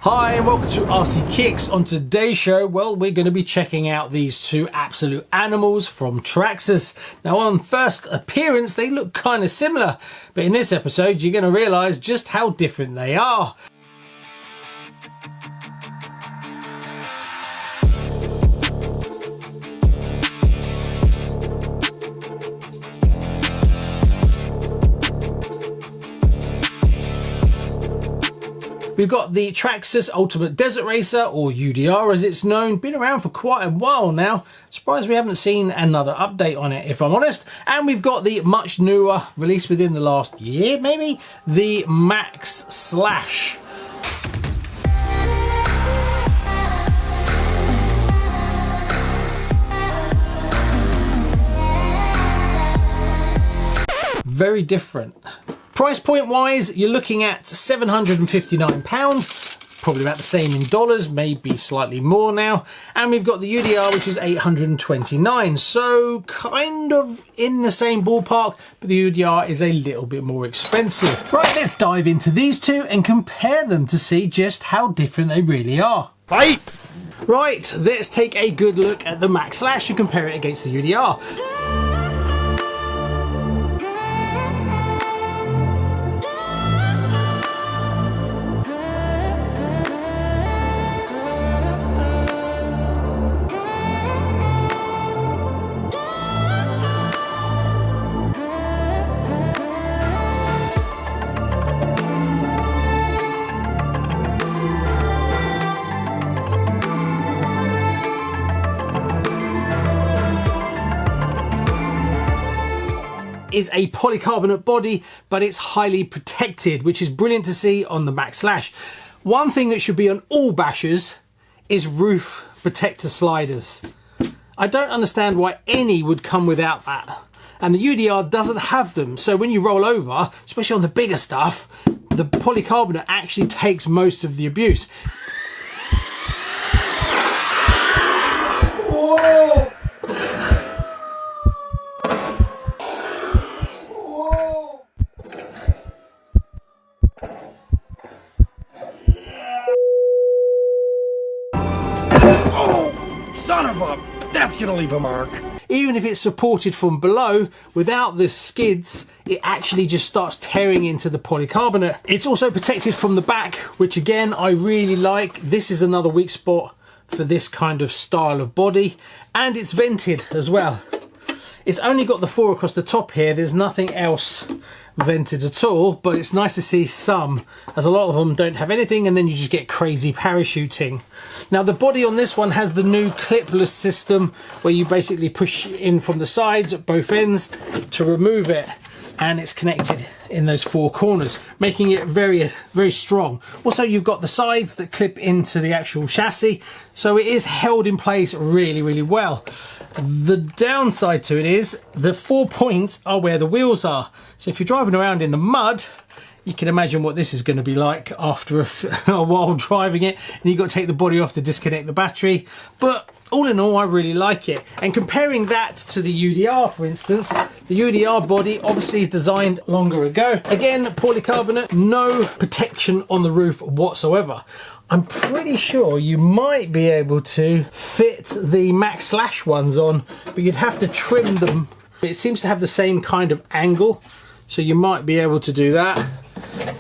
Hi and welcome to RCKicks. On today's show, well, we're going to be checking out these two absolute animals from Traxxas. Now on first appearance, they look kind of similar, but in this episode, you're going to realise just how different they are. We've got the Traxxas Ultimate Desert Racer, or UDR as it's known, been around for quite a while now. Surprised we haven't seen another update on it, if I'm honest. And we've got the much newer, released within the last year maybe, the Maxx Slash. Very different. Price point wise, you're looking at £759, probably about the same in dollars, maybe slightly more now. And we've got the UDR, which is $829, so kind of in the same ballpark, but the UDR is a little bit more expensive. Right, let's dive into these two and compare them to see just how different they really are. Fight! Right, let's take a good look at the Maxx Slash and compare it against the UDR. Is a polycarbonate body, but it's highly protected, which is brilliant to see on the Maxx Slash. One thing that should be on all bashers is roof protector sliders. I don't understand why any would come without that. And the UDR doesn't have them, so when you roll over, especially on the bigger stuff, the polycarbonate actually takes most of the abuse. Whoa! Son of a... That's gonna leave a mark. Even if it's supported from below, without the skids, it actually just starts tearing into the polycarbonate. It's also protected from the back, which again, I really like. This is another weak spot for this kind of style of body. And it's vented as well. It's only got the 4 across the top here. There's nothing else vented at all, but it's nice to see some, as a lot of them don't have anything, and then you just get crazy parachuting. Now the body on this one has the new clipless system where you basically push in from the sides at both ends to remove it, and it's connected in those 4 corners, making it very, very strong. Also, you've got the sides that clip into the actual chassis, so it is held in place really, really well. The downside to it is the 4 points are where the wheels are. So if you're driving around in the mud, you can imagine what this is going to be like after a while driving it, and you've got to take the body off to disconnect the battery. But all in all, I really like it. And comparing that to the UDR, for instance, the UDR body obviously is designed longer ago. Again, polycarbonate, no protection on the roof whatsoever. I'm pretty sure you might be able to fit the Maxx Slash ones on, but you'd have to trim them. It seems to have the same kind of angle, so you might be able to do that.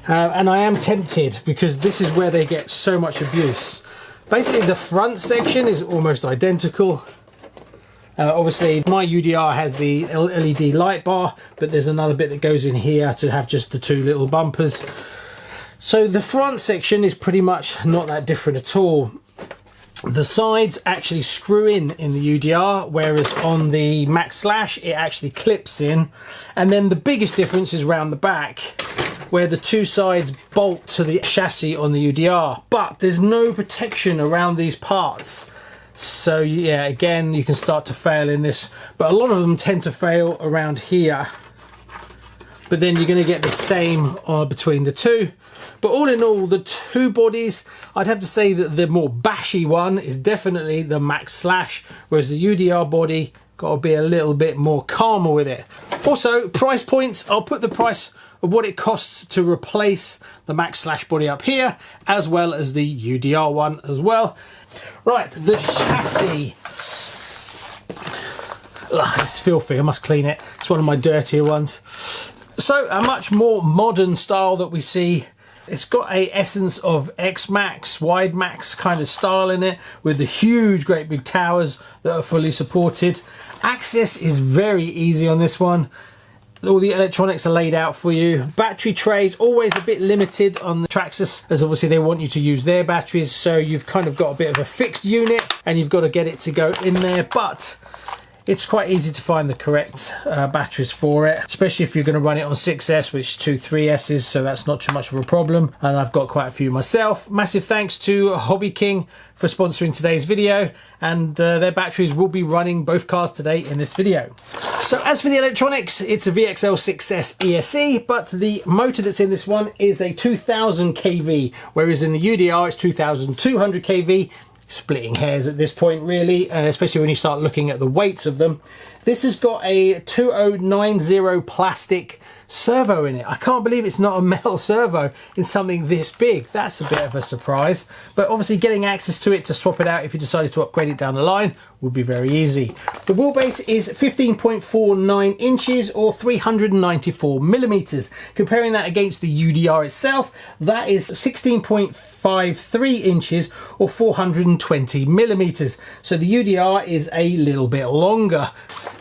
And I am tempted because this is where they get so much abuse. Basically, the front section is almost identical. Obviously, my UDR has the LED light bar, but there's another bit that goes in here to have just the 2 little bumpers. So the front section is pretty much not that different at all. The sides actually screw in the UDR, whereas on the Maxx Slash it actually clips in. And then the biggest difference is around the back, where the 2 sides bolt to the chassis on the UDR, but there's no protection around these parts. So yeah, again, you can start to fail in this, but a lot of them tend to fail around here. But then you're going to get the same between the 2. But all in all, the 2 bodies, I'd have to say that the more bashy one is definitely the Maxx Slash, whereas the UDR body got to be a little bit more calmer with it. Also, price points, I'll put the price of what it costs to replace the Maxx Slash body up here, as well as the UDR one as well. Right, the chassis. Ugh, it's filthy, I must clean it. It's one of my dirtier ones. So, a much more modern style that we see. It's got a essence of X-Maxx, wide Maxx kind of style in it, with the huge, great big towers that are fully supported. Access is very easy on this one. All the electronics are laid out for you. Battery trays, always a bit limited on the Traxxas, as obviously they want you to use their batteries, so you've kind of got a bit of a fixed unit, and you've got to get it to go in there, but it's quite easy to find the correct batteries for it, especially if you're going to run it on 6S, which is 2 3Ss, so that's not too much of a problem. And I've got quite a few myself. Massive thanks to Hobby King for sponsoring today's video, and their batteries will be running both cars today in this video. So as for the electronics, it's a VXL 6S ESC, but the motor that's in this one is a 2000 kV, whereas in the UDR it's 2200 kV. Splitting hairs at this point really, especially when you start looking at the weights of them. This has got a 2090 plastic servo in it. I can't believe it's not a metal servo in something this big. That's a bit of a surprise, but obviously getting access to it to swap it out if you decided to upgrade it down the line would be very easy. The wheelbase is 15.49 inches or 394 millimeters. Comparing that against the UDR itself, that is 16.53 inches or 420 millimeters. So the UDR is a little bit longer.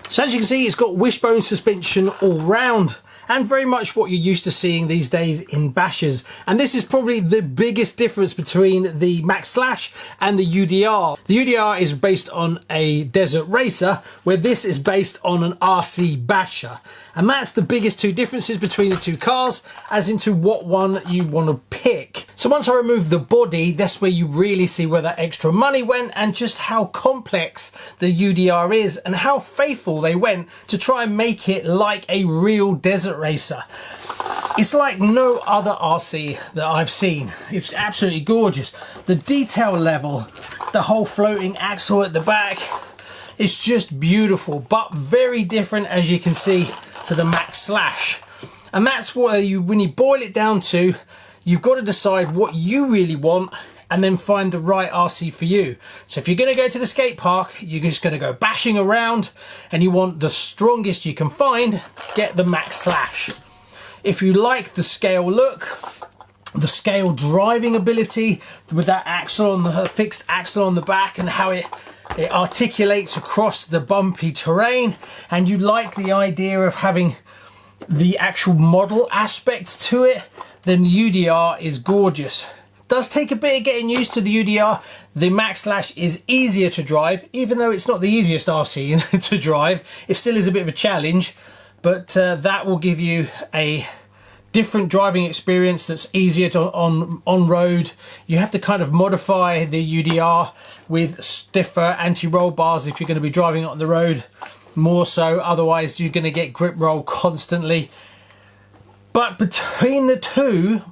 So as you can see, it's got wishbone suspension all round, and very much what you're used to seeing these days in bashers. And this is probably the biggest difference between the Maxx Slash and the UDR. The UDR is based on a desert racer, where this is based on an RC basher. And that's the biggest two differences between the two cars, as into what one you want to pick. So once I remove the body, that's where you really see where that extra money went, and just how complex the UDR is, and how faithful they went to try and make it like a real desert racer. It's like no other RC that I've seen. It's absolutely gorgeous. The detail level, the whole floating axle at the back, it's just beautiful, but very different, as you can see, to the Maxx Slash. And that's what when you boil it down to, you've got to decide what you really want and then find the right RC for you. So if you're going to go to the skate park, you're just going to go bashing around and you want the strongest you can find, get the Maxx Slash. If you like the scale look, the scale driving ability with that axle on the fixed axle on the back, and how it articulates across the bumpy terrain, and you like the idea of having the actual model aspect to it, then the UDR is gorgeous. Does take a bit of getting used to the UDR. The Maxx Slash is easier to drive, even though it's not the easiest RC to drive. It still is a bit of a challenge, but that will give you a different driving experience that's easier to on road. You have to kind of modify the UDR with stiffer anti-roll bars if you're going to be driving it on the road, more so, otherwise you're going to get grip roll constantly. But between the two,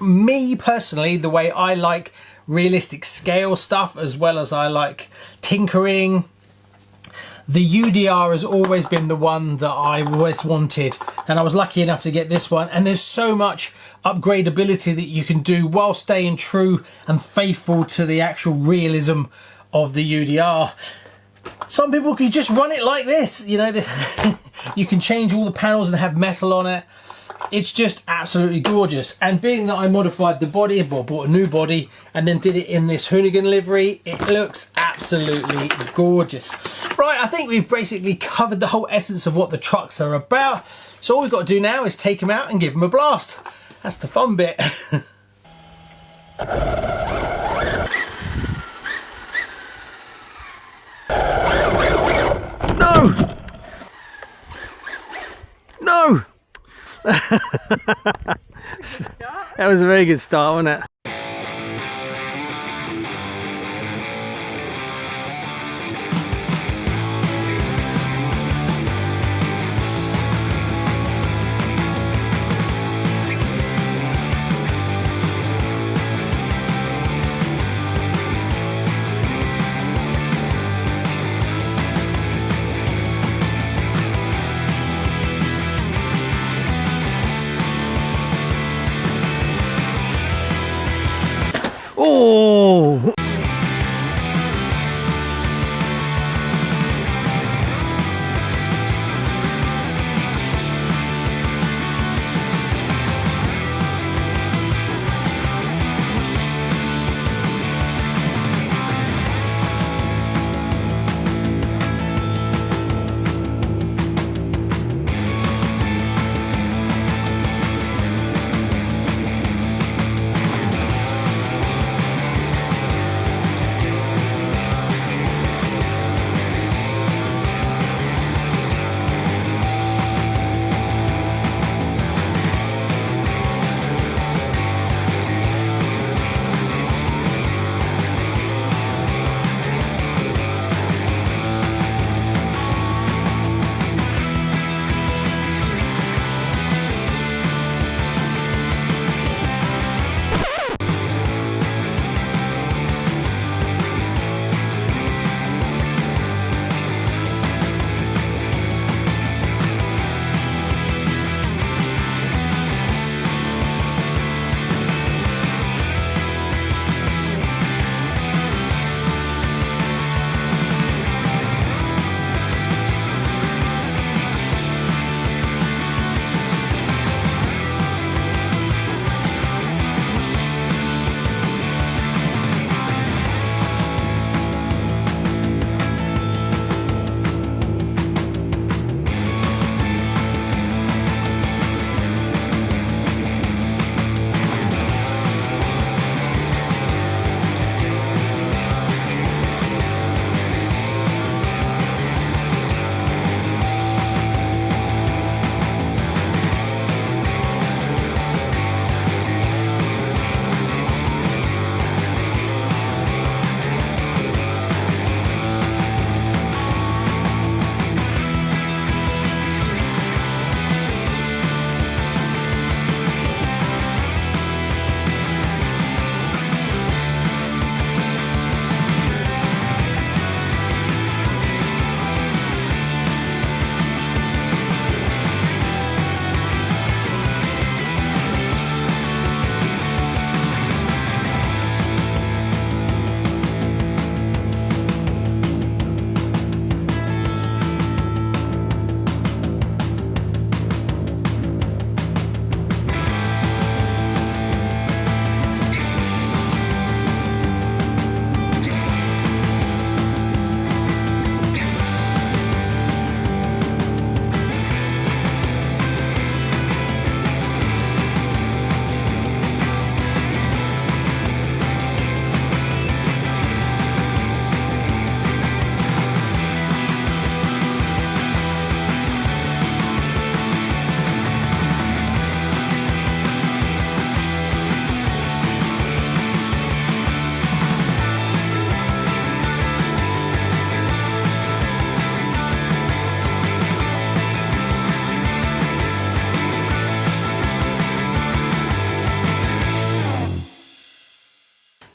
me personally, the way I like realistic scale stuff as well as I like tinkering, the UDR has always been the one that I always wanted, and I was lucky enough to get this one. And there's so much upgradability that you can do while staying true and faithful to the actual realism of the UDR. Some people could just run it like this, you know, you can change all the panels and have metal on it. It's just absolutely gorgeous. And being that I modified the body, I bought a new body and then did it in this Hoonigan livery, it looks absolutely gorgeous. Right, I think we've basically covered the whole essence of what the trucks are about. So all we've got to do now is take them out and give them a blast. That's the fun bit. No! No! That was a very good start, wasn't it? Oh!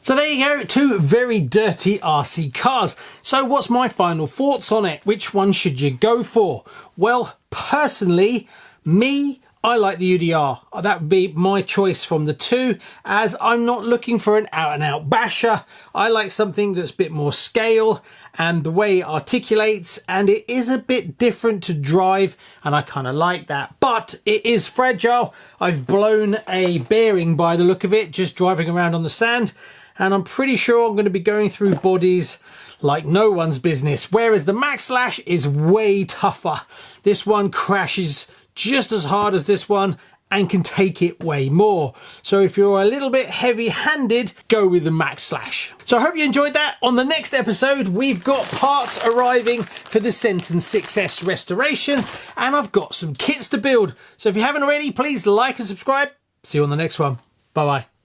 So there you go, two very dirty RC cars. So what's my final thoughts on it? Which one should you go for? Well, personally, I like the UDR. That would be my choice from the two, as I'm not looking for an out-and-out basher. I like something that's a bit more scale, and the way it articulates, and it is a bit different to drive, and I kind of like that. But it is fragile. I've blown a bearing by the look of it, just driving around on the sand, and I'm pretty sure I'm going to be going through bodies like no one's business, whereas the Maxx is way tougher. This one crashes just as hard as this one and can take it way more. So if you're a little bit heavy-handed, go with the Maxx. So I hope you enjoyed that. On the next episode, we've got parts arriving for the Senton 6S restoration, and I've got some kits to build. So if you haven't already, please like and subscribe. See you on the next one. Bye-bye.